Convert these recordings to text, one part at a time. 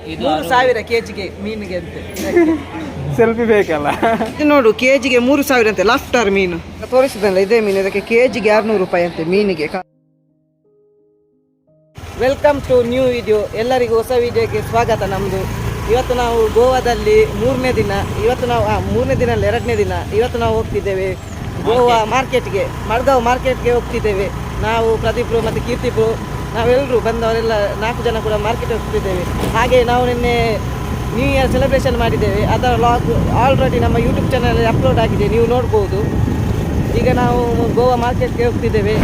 3,000 kg ಮೀನಿಗೆ ಅಂತೆ. Selfie ಬೇಕಲ್ಲ. ಇದು ನೋಡು ಕೆಜಿಗೆ 3,000 ಅಂತೆ. ಲಾಫ್ಟರ್ ಮೀನು ತೋರಿಸಿದಲ್ಲ, ಇದೇ ಮೀನು. ಇದಕ್ಕೆ ಕೆಜಿಗೆ 600 ರೂಪಾಯಿ ಅಂತೆ ಮೀನಿಗೆ. Welcome to new video. ಎಲ್ಲರಿಗೂ ಹೊಸ ವಿಡಿಯೋಗೆ ಸ್ವಾಗತ. ನಮ್ಮದು ಇವತ್ತು ನಾವು ಗೋವಾದಲ್ಲಿ ಮೂರನೇ ದಿನ. ಇವತ್ತು ನಾವು ಮೂರನೇ ದಿನ ಅಲ್ಲ, 2ನೇ ದಿನ. ಇವತ್ತು ನಾವು ಹೋಗ್ತಿದ್ದೇವೆ ಗೋವಾ ಮಾರ್ಕೆಟ್ಗೆ, ಮಡ್ಗಾಂವ್ ಮಾರ್ಕೆಟ್ಗೆ ಹೋಗ್ತಿದ್ದೇವೆ. ನಾವು ಪ್ರದೀಪ್ರು ಮತ್ತು ಕೀರ್ತಿಪ್ರು, ನಾವೆಲ್ಲರೂ ಬಂದವರೆಲ್ಲ 4 ಜನ ಕೂಡ ಮಾರ್ಕೆಟ್ ಹೋಗ್ತಿದ್ದೇವೆ. ಹಾಗೆ ನಾವು ನಿನ್ನೆ ನ್ಯೂ ಇಯರ್ ಸೆಲೆಬ್ರೇಷನ್ ಮಾಡಿದ್ದೇವೆ. ಅದರ ವ್ಲಾಗ್ ಆಲ್ರೆಡಿ ನಮ್ಮ ಯೂಟ್ಯೂಬ್ ಚಾನಲಲ್ಲಿ ಅಪ್ಲೋಡ್ ಆಗಿದೆ, ನೀವು ನೋಡ್ಬೋದು. ಈಗ ನಾವು ಗೋವಾ ಮಾರ್ಕೆಟ್ಗೆ ಹೋಗ್ತಿದ್ದೇವೆ.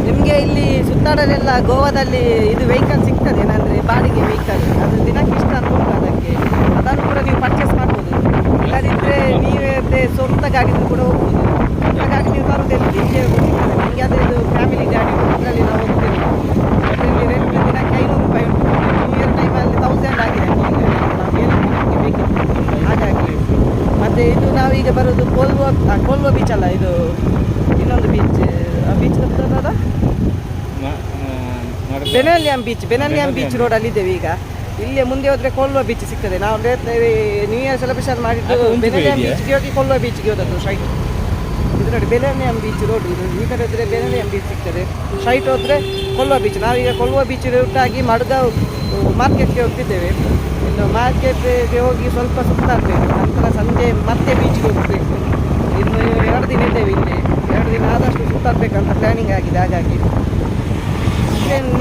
ನಿಮಗೆ ಇಲ್ಲಿ ಸುತ್ತಾಡಲೆಲ್ಲ ಗೋವಾದಲ್ಲಿ ಇದು ವೆಹಿಕಲ್ ಸಿಗ್ತದೆ, ಏನಂದರೆ ಬಾಡಿಗೆ ವೆಹಿಕಲ್. ಅದು ದಿನಕ್ಕೆ ಇಷ್ಟ ಅಂತ ಉಂಟು ಅದಕ್ಕೆ. ಅದನ್ನು ಕೂಡ ನೀವು ಪರ್ಚೇಸ್ ಮಾಡ್ಬೋದು. ಇಲ್ಲದಿದ್ದರೆ ನೀವೇ ಸ್ವಂತ ಗಾಡಿಗೂ ಕೂಡ ಹೋಗ್ಬೋದು. ಸ್ವಂತ ಗಾಡಿ ನೀವು ತರೋದಿಲ್ಲ, ಇಲ್ಲೇ ಹೋಗ್ತದೆ. ನಮಗೆ ಅದೇ ಇದು ಫ್ಯಾಮಿಲಿ ಗಾಡಿ, ಅದರಲ್ಲಿ ನಾವು ಹೋಗ್ತೇವೆ. ಅದರಲ್ಲಿ ರೇಟ್ ದಿನಕ್ಕೆ 500 ರೂಪಾಯಿ ಉಂಟು. ನ್ಯೂ ಇಯರ್ ಟೈಮಲ್ಲಿ 1000 ಆಗಿದೆ ನಾವು ಬೇಕಿತ್ತು, ಹಾಗಾಗಿ. ಮತ್ತು ಇದು ನಾವೀಗ ಬರೋದು ಕೋಲ್ವೋ ಬೀಚ್ ಅಲ್ಲ, ಇದು ಇನ್ನೊಂದು ಬೀಚ್. ಆ ಬೀಚ್ ಗೊತ್ತದ, ಬೆನಾಲಿಯಂ ಬೀಚ್ ರೋಡಲ್ಲಿ ಇದ್ದೇವೆ ಈಗ. ಇಲ್ಲೇ ಮುಂದೆ ಹೋದರೆ ಕೋಲ್ವೋ ಬೀಚ್ ಸಿಗ್ತದೆ. ನಾವು ನ್ಯೂ ಇಯರ್ ಸೆಲೆಬ್ರೇಷನ್ ಮಾಡಿದ್ದು ಬೆನಾಲಿಯಂ ಬೀಚ್ಗೆ ಹೋಗಿ ಕೋಲ್ವೋ ಬೀಚ್ಗೆ ಹೋದದ್ದು ಸ್ಟ್ರೈಟ್. ಇದು ನೋಡಿ ಬೆನಾಲಿಯಂ ಬೀಚ್ ರೋಡ್. ಇದು ಈ ಕಡೆ ಹೋದರೆ ಬೆನಾಲಿಯಂ ಬೀಚ್ ಸಿಗ್ತದೆ, ಸ್ಟ್ರೈಟ್ ಹೋದರೆ ಕೋಲ್ವೋ ಬೀಚ್. ನಾವೀಗ ಕೋಲ್ವೋ ಬೀಚ್ ರೂಟಾಗಿ ಮಡ್ಗಾಂವ್ ಮಾರ್ಕೆಟ್ಗೆ ಹೋಗ್ತಿದ್ದೇವೆ. ಇನ್ನು ಮಾರ್ಕೆಟ್ಗೆ ಹೋಗಿ ಸ್ವಲ್ಪ ಸುತ್ತಾಡಬೇಕು, ನಂತರ ಸಂಜೆ ಮತ್ತೆ ಬೀಚ್ಗೆ ಹೋಗಬೇಕು. ಇನ್ನು 2 ದಿನ ಇದ್ದೇವೆ ಇಲ್ಲಿ. 2 ದಿನ ಆದಷ್ಟು ಸುತ್ತಾಡಬೇಕಂತ ಪ್ಲ್ಯಾನಿಂಗ್ ಆಗಿದೆ. ಹಾಗಾಗಿ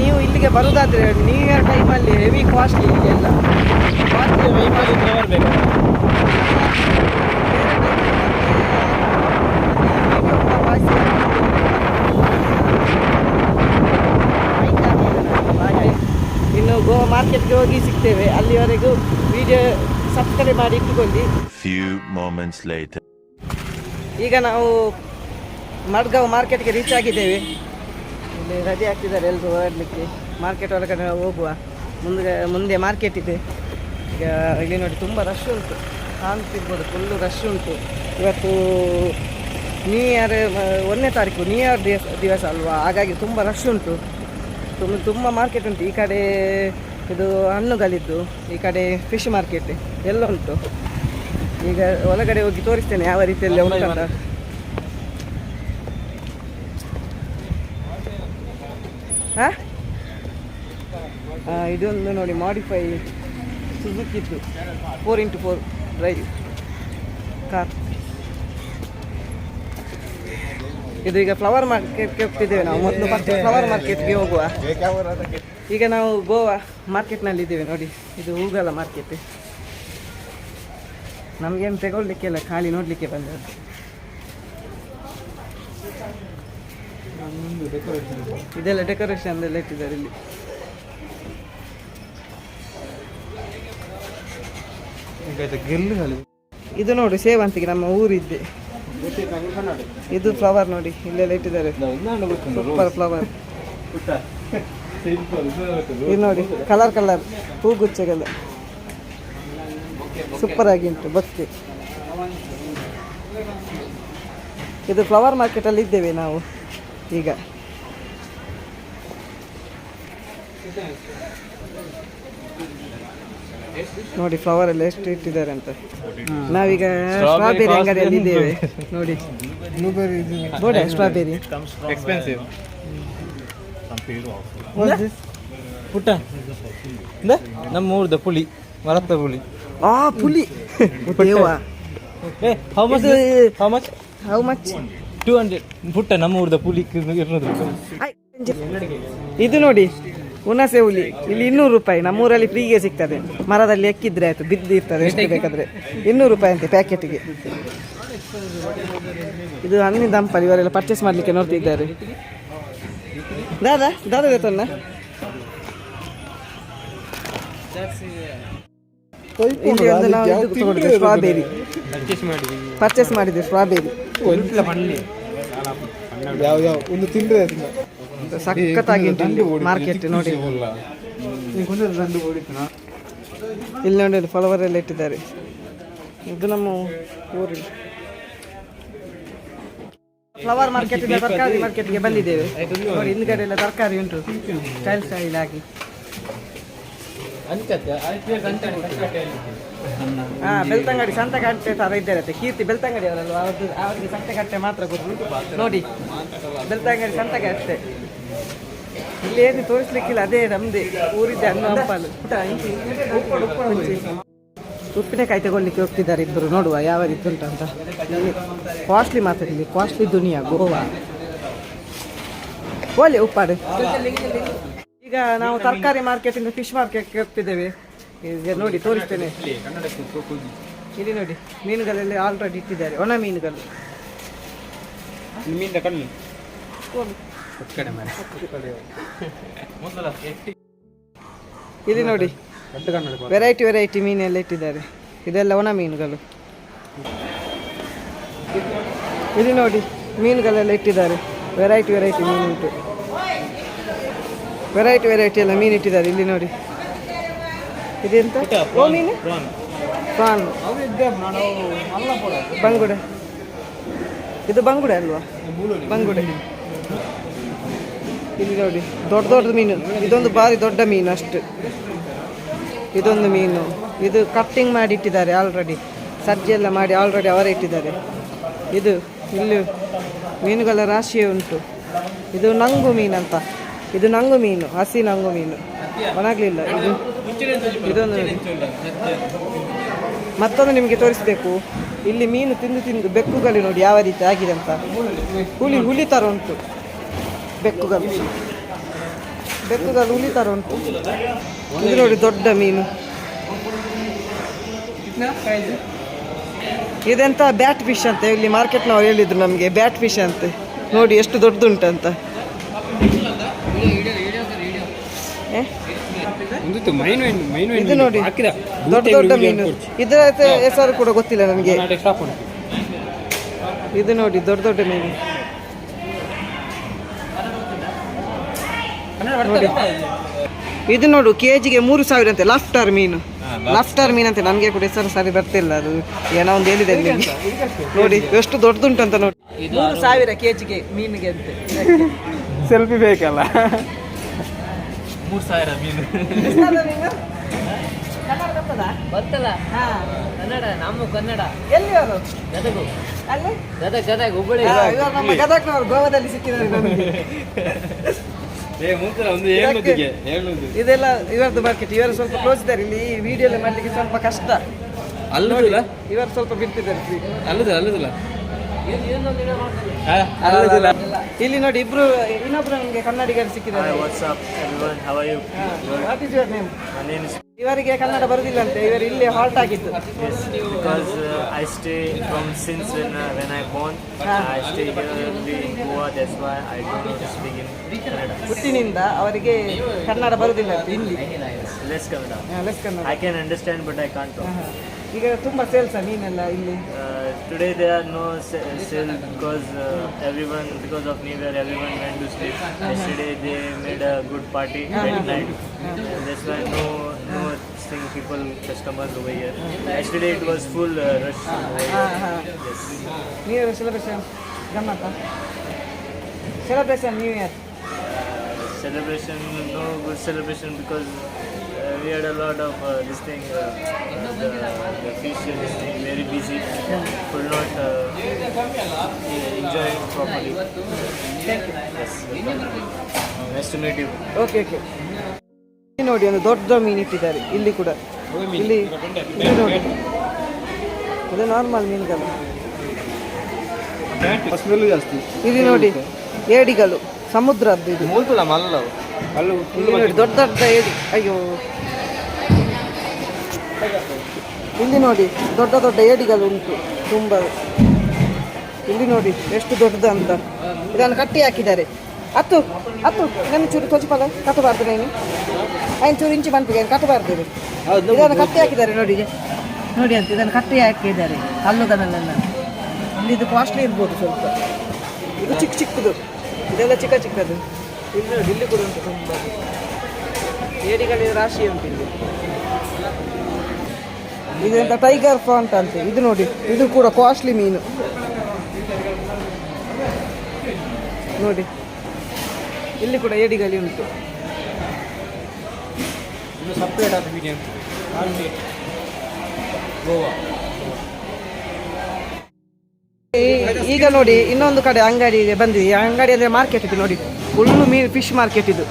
ನೀವು ಇಲ್ಲಿಗೆ ಬರೋದಾದರೆ ನ್ಯೂ ಇಯರ್ ಟೈಮಲ್ಲಿ ಹೆವಿ ಕಾಸ್ಟ್ಲಿ ಇಲ್ಲೆಲ್ಲ. ಇನ್ನು ಗೋವಾ ಮಾರ್ಕೆಟ್ಗೆ ಹೋಗಿ ಸಿಗ್ತೇವೆ. ಅಲ್ಲಿವರೆಗೂ ವಿಡಿಯೋ ಸಬ್ಸ್ಕ್ರೈಬ್ ಮಾಡಿ ಇಟ್ಟುಕೊಳ್ಳಿ. ಈಗ ನಾವು ಮಡ್ಗಾಂವ್ ಮಾರ್ಕೆಟ್ಗೆ ರೀಚ್ ಆಗಿದ್ದೇವೆ. ಇಲ್ಲಿ ರೆಡಿ ಆಗ್ತಿದ್ದಾರೆ ಎಲ್ಲರೂ ಹೊರಡಲಿಕ್ಕೆ. ಮಾರ್ಕೆಟ್ ಒಳಗಡೆ ನಾವು ಹೋಗುವ. ಮುಂದೆ ಮಾರ್ಕೆಟ್ ಇದೆ. ಈಗ ಇಲ್ಲಿ ನೋಡಿ ತುಂಬ ರಶ್ ಉಂಟು, ಕಾಣ್ತಿರ್ಬೋದು, ಫುಲ್ಲು ರಶ್ ಉಂಟು. ಇವತ್ತು ನ್ಯೂ ಇಯರ್ 1ನೇ ತಾರೀಕು, ನ್ಯೂ ಇಯರ್ ದಿವಸ ಅಲ್ವಾ, ಹಾಗಾಗಿ ತುಂಬ ರಶ್ ಉಂಟು. ತುಂಬ ಮಾರ್ಕೆಟ್ ಉಂಟು. ಈ ಕಡೆ ಇದು ಹಣ್ಣುಗಳಿದ್ದು, ಈ ಕಡೆ ಫಿಶ್ ಮಾರ್ಕೆಟ್ ಎಲ್ಲ ಉಂಟು. ಈಗ ಒಳಗಡೆ ಹೋಗಿ ತೋರಿಸ್ತೇನೆ ಯಾವ ರೀತಿಯಲ್ಲಿ ಉಂಟಂತ. ಇದೊಂದು ನೋಡಿ ಮಾಡಿಫೈ ಸುಜುಕಿದ್ದು 4x4 ಡ್ರೈವ್ ಕಾರ್. ಇದು ಈಗ ಫ್ಲವರ್ ಮಾರ್ಕೆಟ್ಗೆ ಹೋಗ್ತಿದ್ದೇವೆ ನಾವು. ಮೊದಲು ಫಸ್ಟ್ ಫ್ಲವರ್ ಮಾರ್ಕೆಟ್ಗೆ ಹೋಗುವ. ಈಗ ನಾವು ಗೋವಾ ಮಾರ್ಕೆಟ್ನಲ್ಲಿ ಇದ್ದೇವೆ ನೋಡಿ. ಇದು ಹೂಗಳ ಮಾರ್ಕೆಟ್. ನಮಗೇನು ತಗೊಳ್ಲಿಕ್ಕೆಲ್ಲ, ಖಾಲಿ ನೋಡಲಿಕ್ಕೆ ಬಂದದ್ದು. ಇದೆಲ್ಲ ಡೆಕೋರೇಷನ್ ಎಲ್ಲ ಇಟ್ಟಿದ್ದಾರೆ ಇಲ್ಲಿ. ಇದು ನೋಡಿ ಸೇವಂತಿಗೆ, ನಮ್ಮ ಊರಿದ್ದೆ. ಇದು ಫ್ಲವರ್ ನೋಡಿ, ಇಲ್ಲೆಲ್ಲ ಇಟ್ಟಿದ್ದಾರೆ, ಸೂಪರ್ ಫ್ಲವರ್. ಇದು ನೋಡಿ ಕಲರ್ ಹೂಗುಚ್ಚೆಗೆಲ್ಲ ಸೂಪರ್ ಆಗಿ ಉಂಟು ಬೊಕ್ಕೆ. ಇದು ಫ್ಲವರ್ ಮಾರ್ಕೆಟಲ್ಲಿ ಇದ್ದೇವೆ ನಾವು ಈಗ. ನೋಡಿ ಫ್ಲವರ್ ಎಲ್ಲ ಎಷ್ಟು ಇಟ್ಟಿದ್ದಾರೆ ಅಂತ. ನಾವೀಗ ಸ್ಟ್ರಾಬೆರಿ ಅಂಗಡಿಯಲ್ಲಿ ಇದ್ದೇವೆ ನೋಡಿ. ಬೋಡೆ ಸ್ಟ್ರಾಬೆರಿ ಎಕ್ಸ್ಪೆನ್ಸಿವ್. ಪುಟ್ಟ ನಮ್ಮ ಊರ್ದ ಪುಳಿ, ಮರತ್ತ ಪುಳಿ. ಪುಳಿ. How much? 200 ಪುಟ್ಟ. ನಮ್ಮ ಊರ್ದ ಪುಳಿ 200 ರೂಪಾಯಿ. ಇದು ನೋಡಿ ಹುಣಸೆ ಹುಲಿ, ಇಲ್ಲಿ 200 ರೂಪಾಯಿ. ನಮ್ಮೂರಲ್ಲಿ ಫ್ರೀಗೆ ಸಿಗ್ತದೆ, ಮರದಲ್ಲಿ ಎಕ್ಕಿದ್ರೆ ಆಯ್ತು, ಬಿದ್ದಿರ್ತದೆ ಎಷ್ಟು ಬೇಕಾದರೆ. 200 ರೂಪಾಯಿ ಅಂತೆ ಪ್ಯಾಕೆಟಿಗೆ. ಇದು ಹಣ್ಣಿನ ದಂಪಲ್. ಇವರೆಲ್ಲ ಪರ್ಚೇಸ್ ಮಾಡಲಿಕ್ಕೆ ನೋಡ್ತಿದ್ದಾರೆ. ದಾದಾ ಗೊತ್ತಲ್ಲ, ಇಲ್ಲಿ ಒಂದು ನಾವು ಇದು ತಗೊಂಡಿದ್ದೆ ಸ್ಟ್ರಾಬೆರಿ, ಪರ್ಚೇಸ್ ಮಾಡಿದ್ದೆ ಸ್ಟ್ರಾಬೆರಿ. ಸಖತ್ತಾಗಿ ಮಾರ್ಕೆಟ್ ನೋಡಿ. ಇಲ್ಲಿ ನೋಡಿ ಫ್ಲವರ್ ಎಲ್ಲ ಇಟ್ಟಿದ್ದಾರೆ. ಇದು ನಮ್ಮ ಊರಿನ ಫ್ಲವರ್ ಮಾರ್ಕೆಟ್ ಇಂದ ತರಕಾರಿ ಮಾರ್ಕೆಟ್ಗೆ ಬಂದಿದ್ದೇವೆ ನೋಡಿ. ಹಿಂದ್ಗಡೆ ಎಲ್ಲ ತರಕಾರಿ ಉಂಟು, ಸ್ಟೈಲ್ ಆಗಿ. ಹಾ, ಬೆಳ್ತಂಗಡಿ ಸಂತೆಕಟ್ಟೆ ತರ ಇದ್ದಾರತ್ತೆ. ಕೀರ್ತಿ ಬೆಳ್ತಂಗಡಿ ಅವರಲ್ವ, ಅವರಿಗೆ ಸಂತೆಕಟ್ಟೆ ಮಾತ್ರ ಗೊತ್ತು. ನೋಡಿ, ಬೆಳ್ತಂಗಡಿ ಸಂತೆಕಟ್ಟೆ. ಇಲ್ಲಿ ಏನು ತೋರಿಸ್ಲಿಕ್ಕಿಲ್ಲ, ಅದೇ ನಮ್ದೇ ಊರಿದ್ದೆ ಹಣ್ಣು ಹಂಪಲು. ಉಪ್ಪಿನಕಾಯಿ ತಗೊಳ್ಳಿಕ್ಕೆ ಹೋಗ್ತಿದ್ದಾರೆ ಇಬ್ಬರು. ನೋಡುವ ಯಾವ ರೀತಿ ಉಂಟಂತ. ಇಲ್ಲಿ ಕಾಸ್ಟ್ಲಿ ಮಾತ್ರ, ಇಲ್ಲಿ ಕಾಸ್ಟ್ಲಿ ದುನಿಯಾ ಗೋವಾ. ಒಳ್ಳೆ ಉಪ್ಪಾಡು. ಈಗ ನಾವು ತರಕಾರಿ ಮಾರ್ಕೆಟಿಂದ ಫಿಶ್ ಮಾರ್ಕೆಟ್ಗೆ ಹೋಗ್ತಿದ್ದೇವೆ. ಈಗ ನೋಡಿ ತೋರಿಸ್ತೇನೆ. ಇಲ್ಲಿ ನೋಡಿ, ಮೀನುಗಳೆಲ್ಲ ಆಲ್ರೆಡಿ ಇಟ್ಟಿದ್ದಾರೆ, ಒಣ ಮೀನುಗಳು. ಇಲ್ಲಿ ನೋಡಿ, ವೆರೈಟಿ ಮೀನೆಲ್ಲ ಇಟ್ಟಿದ್ದಾರೆ. ಇದೆಲ್ಲ ಒಣ ಮೀನುಗಳು. ಇಲ್ಲಿ ನೋಡಿ, ಮೀನುಗಳೆಲ್ಲ ಇಟ್ಟಿದ್ದಾರೆ. ವೆರೈಟಿ ಮೀನು ಉಂಟು. ವೆರೈಟಿ ಎಲ್ಲ ಮೀನು ಇಟ್ಟಿದ್ದಾರೆ. ಇಲ್ಲಿ ನೋಡಿ, ಇದೆಂತ ಓ ಮೀನು? ಪ್ರಾನ್, ಬಂಗುಡೆ. ಇದು ಬಂಗುಡೆ ಅಲ್ವಾ? ಬಂಗುಡೆ. ಇಲ್ಲಿ ನೋಡಿ, ದೊಡ್ಡ ಮೀನು. ಇದೊಂದು ಭಾರಿ ದೊಡ್ಡ ಮೀನು ಅಷ್ಟು. ಇದೊಂದು ಮೀನು. ಇದು ಕಟ್ಟಿಂಗ್ ಮಾಡಿ ಇಟ್ಟಿದ್ದಾರೆ ಆಲ್ರೆಡಿ, ಸಜ್ಜೆ ಎಲ್ಲ ಮಾಡಿ ಆಲ್ರೆಡಿ ಅವರೇ ಇಟ್ಟಿದ್ದಾರೆ. ಇದು ಇಲ್ಲಿ ಮೀನುಗಳ ರಾಶಿಯೇ ಉಂಟು. ಇದು ನಂಗು ಮೀನಂತ. ಇದು ನಂಗು ಮೀನು, ಹಸಿ ನಂಗು ಮೀನು, ಒಣಗಲಿಲ್ಲ. ಇದೊಂದು ಮತ್ತೊಂದು ನಿಮಗೆ ತೋರಿಸಬೇಕು. ಇಲ್ಲಿ ಮೀನು ತಿಂದು ಬೆಕ್ಕುಗಳು ನೋಡಿ ಯಾವ ರೀತಿ ಆಗಿದೆ ಅಂತ. ಹುಲಿ ಥರ ಉಂಟು ಬೆಕ್ಕುಗಳು ಹುಲಿ ಥರ ಉಂಟು. ಇದು ನೋಡಿ, ದೊಡ್ಡ ಮೀನು. ಇದೆಂತ ಬ್ಯಾಟ್ ಫಿಶ್ ಅಂತ ಇಲ್ಲಿ ಮಾರ್ಕೆಟ್ನವ್ರು ಹೇಳಿದ್ರು ನಮಗೆ. ಬ್ಯಾಟ್ ಫಿಶ್ ಅಂತೆ. ನೋಡಿ ಎಷ್ಟು ದೊಡ್ಡದುಂಟಂತ. ಇದು ನೋಡಿ, ದೊಡ್ಡ ಮೀನು. ಇದರ ಹೆಸರು ಕೂಡ ಗೊತ್ತಿಲ್ಲ ನನಗೆ. ಇದು ನೋಡಿ, ದೊಡ್ಡ ಮೀನು ನೋಡಿ. ಇದು ನೋಡು, ಕೆಜಿಗೆ 3,000 ಅಂತೆ. ಲಾಫ್ಟರ್ ಮೀನು ಅಂತೆ. ನನಗೆ ಕೂಡ ಹೆಸರು ಸರಿ ಬರ್ತಿಲ್ಲ, ಅದು ಏನೋ ಒಂದು ಹೇಳಿದೆ ನಿಮಗೆ. ನೋಡಿ ಎಷ್ಟು ದೊಡ್ಡದುಂಟಂತ ನೋಡಿ. 3,000 ಕೆಜಿಗೆ ಮೀನಿಗೆ ಅಂತೆ. ಸೆಲ್ಫಿ ಬೇಕಲ್ಲ. 3,000 ಮೀನು. ಗೊತ್ತಲ್ಲ, ಕನ್ನಡ, ನಮ್ಮ ಕನ್ನಡ. ಎಲ್ಲಿ ಅವರು? ಗದಗು. ಅಲ್ಲಿ ಗದಗ ಹುಬ್ಬಳ್ಳಿ. ನಮ್ಮ ಗದಗ್ನವರು ಗೋವಾದಲ್ಲಿ ಸಿಕ್ಕಿದ್ದಾರೆ ನಮಗೆ. ಇದೆಲ್ಲ ಇವರದ್ದು ಮಾರ್ಕೆಟ್. ಇವರು ಸ್ವಲ್ಪ ಕ್ಲೋಸ್ ಇದ್ದಾರೆ. ಇಲ್ಲಿ ಈ ವಿಡಿಯೋ ಎಲ್ಲ ಮಾಡ್ಲಿಕ್ಕೆ ಸ್ವಲ್ಪ ಕಷ್ಟ. ಅಲ್ಲದಿಲ್ಲ, ಇವರು ಸ್ವಲ್ಪ ಬಿಡ್ತಿದ್ದಾರೆ. ಅಲ್ಲದಿಲ್ಲ. ಇಲ್ಲಿ ನೋಡಿ, ಇನ್ನೊಬ್ರು ನಮಗೆ ಕನ್ನಡಿಗರು ಸಿಕ್ಕಿದ್ದಾರೆ. What is your name? ಇವರಿಗೆ ಕನ್ನಡ ಬರುದಿಲ್ಲ ಅಂತೆ. ಇವರು ಇಲ್ಲಿ ಹಾಲ್ಟ್ ಆಗಿದ್ದು. Because I stay from since when I born, I stay here in Goa. That's why I don't know to speak in Kannada. ಹುಟ್ಟಿನಿಂದ ಅವರಿಗೆ ಕನ್ನಡ ಬರುದಿಲ್ಲ ಅಂತ. Hindi, Less Kannada. Less Kannada. I can understand, but I can't talk. ಈಗ ತುಂಬಾ sales ಮೀನೆಲ್ಲ ಇಲ್ಲಿ. Today there are no sale because because of New Year, everyone went to sleep. Yesterday they made a good party at night. That's why no customers over here. Yesterday it was full rush. Yes. New Year celebration, ಗಮ್ಮತ್ತ? Celebration New Year. Celebration, no good celebration because we had a lot of this thing, the fish, this thing, very busy, could not enjoy properly. Thank you. Yes, nice to meet you. Okay. ನೋಡಿ, ಒಂದು ದೊಡ್ಡ ಮೀನು ಇಟ್ಟಿದ್ದಾರೆ ಇಲ್ಲಿ ಕೂಡ. ಇಲ್ಲಿ ನೋಡಿ, ಇದು ನಾರ್ಮಲ್ ಮೀನುಗಳು. ಇಲ್ಲಿ ನೋಡಿ, ಏಡಿಗಳು, ಸಮುದ್ರದ್ದು ಇದು. ಇಲ್ಲಿ ನೋಡಿ, ದೊಡ್ಡ ಏಡಿ. ಅಯ್ಯೋ, ಇಲ್ಲಿ ನೋಡಿ, ದೊಡ್ಡ ಏಡಿಗಳು ಉಂಟು ತುಂಬ. ಇಲ್ಲಿ ನೋಡಿ ಎಷ್ಟು ದೊಡ್ಡದು ಅಂತ. ಇದನ್ನು ಕಟ್ಟಿ ಹಾಕಿದ್ದಾರೆ. ಹತ್ತು ಇದನ್ನು ಚೂರು ತೊಚಿಪಲ್ಲ ಕಟ್ಟಬಾರ್ದು. ನೀನು ಚೂರು ಇಂಚು ಬಂತಿಗೆ ಕಟ್ಟಬಾರ್ದು. ಇದನ್ನು ಕಟ್ಟಿ ಹಾಕಿದ್ದಾರೆ ನೋಡಿ ಅಂತ. ಇದನ್ನು ಕಟ್ಟಿ ಹಾಕಿದ್ದಾರೆ ಹಲ್ಲುಗಳನ್ನೆಲ್ಲ. ಇಲ್ಲಿ ಇದು ಕಾಸ್ಟ್ಲಿ ಇರ್ಬೋದು ಸ್ವಲ್ಪ. ಇದು ಚಿಕ್ಕದು, ಇದೆಲ್ಲ ಚಿಕ್ಕದು. ಇಲ್ಲಿ ನೋಡಿ, ಇಲ್ಲಿ ಕೂಡ ಉಂಟು ತುಂಬ ಏಡಿಗಳ ರಾಶಿ ಉಂಟು ಇಲ್ಲಿ. ಇದೆಂತ ಟೈಗರ್ ಫ್ರಾಂಟ್ ಅಂತೆ. ಇದು ನೋಡಿ, ಇದು ಕೂಡ ಕಾಸ್ಟ್ಲಿ ಮೀನು ನೋಡಿ. ಇಲ್ಲಿ ಕೂಡ ಏಡಿಗಳಿ ಉಂಟು. ಇದು ಸಪ್ರೇಟ್ ಆದ ಬೀದಿ ಅಂತದೆ ಮಾರ್ಕೆಟ್ ಗೋವಾ. ಈಗ ನೋಡಿ ಇನ್ನೊಂದು ಕಡೆ ಅಂಗಡಿಗೆ ಬಂದಿದೆ. ಅಂಗಡಿ ಅಂದರೆ ಮಾರ್ಕೆಟ್ ಇದು ನೋಡಿ, ಫುಲ್ಲು ಮೀನು, ಫಿಶ್ ಮಾರ್ಕೆಟ್ ಇದು.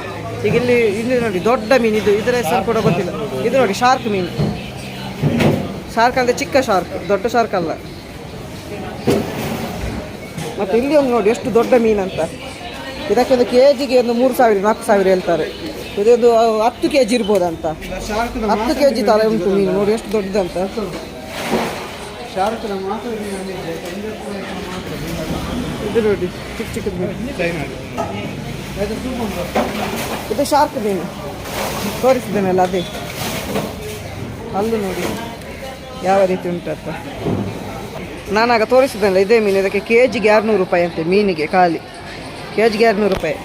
ಈಗ ಇಲ್ಲಿ ನೋಡಿ ದೊಡ್ಡ ಮೀನು, ಇದು ಇದರ ಹೆಸರು ಕೂಡ ಗೊತ್ತಿಲ್ಲ. ಇದು ನೋಡಿ ಶಾರ್ಕ್ ಮೀನು. ಶಾರ್ಕ್ ಅಂದರೆ ಚಿಕ್ಕ ಶಾರ್ಕ್, ದೊಡ್ಡ ಶಾರ್ಕ್ ಅಲ್ಲ. ಮತ್ತು ಇಲ್ಲಿ ಒಂದು ನೋಡಿ ಎಷ್ಟು ದೊಡ್ಡ ಮೀನು ಅಂತ. ಇದಕ್ಕೆ ಒಂದು ಕೆಜಿಗೆ ಒಂದು 3,000-4,000 ಹೇಳ್ತಾರೆ. ಇದೊಂದು 10 kg ಇರ್ಬೋದಂತ. 10 kg ಥರ ಉಂಟು ಮೀನು, ನೋಡಿ ಎಷ್ಟು ದೊಡ್ಡದಂತ. ಇದು ನೋಡಿ ಚಿಕ್ಕ ಚಿಕ್ಕದು ಮೀನು. ಇದು ಶಾರ್ಕ್ ಮೀನು ತೋರಿಸಿದ್ದೇನಲ್ಲ ಅದೇ. ಅಲ್ಲೂ ನೋಡಿ ಯಾವ ರೀತಿ ಉಂಟಂತ. ನಾನಾಗ ತೋರಿಸಿದ್ದೇನಲ್ಲ ಇದೇ ಮೀನು. ಇದಕ್ಕೆ ಕೆಜಿಗೆ 600 ರೂಪಾಯಿ ಅಂತೆ ಮೀನಿಗೆ, ಖಾಲಿ ಕೆಜಿಗೆ 600 ರೂಪಾಯಿ.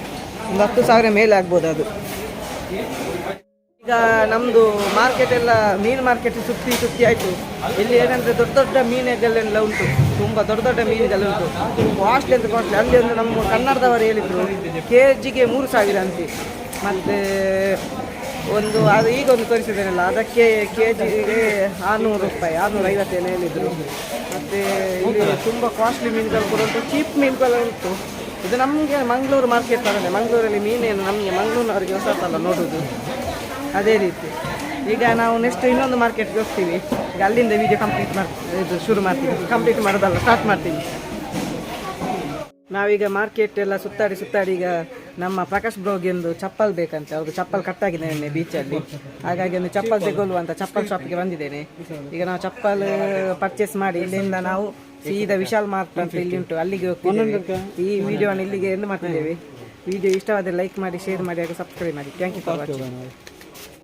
ಒಂದು 10,000 ಮೇಲೆ ಆಗ್ಬೋದು ಅದು. ಈಗ ನಮ್ಮದು ಮಾರ್ಕೆಟ್ ಎಲ್ಲ ಮೀನು ಮಾರ್ಕೆಟ್ ಸುತ್ತಿ ಆಯಿತು. ಇಲ್ಲಿ ಏನಂದರೆ ದೊಡ್ಡ ದೊಡ್ಡ ಮೀನುಗಳೆಲ್ಲ ಉಂಟು, ತುಂಬ ದೊಡ್ಡ ದೊಡ್ಡ ಮೀನುಗಳುಂಟು. ಕಾಸ್ಟ್ಲಿ ಅಂತ ಕಾಸ್ಟ್ಲಿ. ಅಲ್ಲಿ ಒಂದು ನಮ್ಮ ಕನ್ನಡದವರು ಹೇಳಿದರು ಕೆಜಿಗೆ 3,000 ಅಂತೆ. ಮತ್ತು ಒಂದು ಅದು ಈಗ ಒಂದು ತೋರಿಸಿದ್ದೇನಲ್ಲ ಅದಕ್ಕೆ ಕೆಜಿಗೆ 600 ರೂಪಾಯಿ, 650 ಏನೋ ಹೇಳಿದರು. ಮತ್ತು ಇಲ್ಲಿ ತುಂಬ ಕಾಸ್ಟ್ಲಿ ಮೀನುಗಳು ಕೂಡ ಉಂಟು, ಚೀಪ್ ಮೀನುಗಳು ಉಂಟು. ಇದು ನಮಗೆ ಮಂಗಳೂರು ಮಾರ್ಕೆಟ್ ಥರನೇ. ಮಂಗಳೂರಲ್ಲಿ ಮೀನೇನು ನಮಗೆ ಮಂಗಳೂರಿನವರಿಗೆ ಹೊಸತಲ್ಲ ನೋಡೋದು, ಅದೇ ರೀತಿ. ಈಗ ನಾವು ನೆಕ್ಸ್ಟ್ ಇನ್ನೊಂದು ಮಾರ್ಕೆಟ್ಗೆ ಹೋಗ್ತೀವಿ. ಈಗ ಅಲ್ಲಿಂದ ವೀಡಿಯೋ ಶುರು ಮಾಡ್ತೀವಿ. ಕಂಪ್ಲೀಟ್ ಮಾಡೋದಲ್ಲ, ಸ್ಟಾರ್ಟ್ ಮಾಡ್ತೀವಿ. ನಾವೀಗ ಮಾರ್ಕೆಟ್ ಎಲ್ಲ ಸುತ್ತಾಡಿ ಈಗ ನಮ್ಮ ಪ್ರಕಾಶ್ ಬ್ರೋಗೆ ಒಂದು ಚಪ್ಪಲ್ ಬೇಕಂತೆ. ಅವ್ರದ್ದು ಚಪ್ಪಲ್ ಕಟ್ಟಾಗಿದೆ ಬೀಚಲ್ಲಿ. ಹಾಗಾಗಿ ಒಂದು ಚಪ್ಪಲ್ ತೆಗೊಳ್ಳುವಂತ ಚಪ್ಪಲ್ ಶಾಪ್ಗೆ ಬಂದಿದ್ದೇನೆ. ಈಗ ನಾವು ಚಪ್ಪಲ್ ಪರ್ಚೇಸ್ ಮಾಡಿ ಇಲ್ಲಿಂದ ನಾವು ಸೀದಾ ವಿಶಾಲ್ ಮಾರ್ಟ್ ಅಂತ ಇಲ್ಲಿ ಉಂಟು, ಅಲ್ಲಿಗೆ ಹೋಗ್ತೀವಿ. ಈ ವಿಡಿಯೋನ ಇಲ್ಲಿಗೆ ಎಂಡ್ ಮಾಡ್ತಿದ್ದೇವೆ. ವಿಡಿಯೋ ಇಷ್ಟವಾದರೆ ಲೈಕ್ ಮಾಡಿ, ಶೇರ್ ಮಾಡಿ ಹಾಗೂ ಸಬ್ಸ್ಕ್ರೈಬ್ ಮಾಡಿ. Thank you for watching.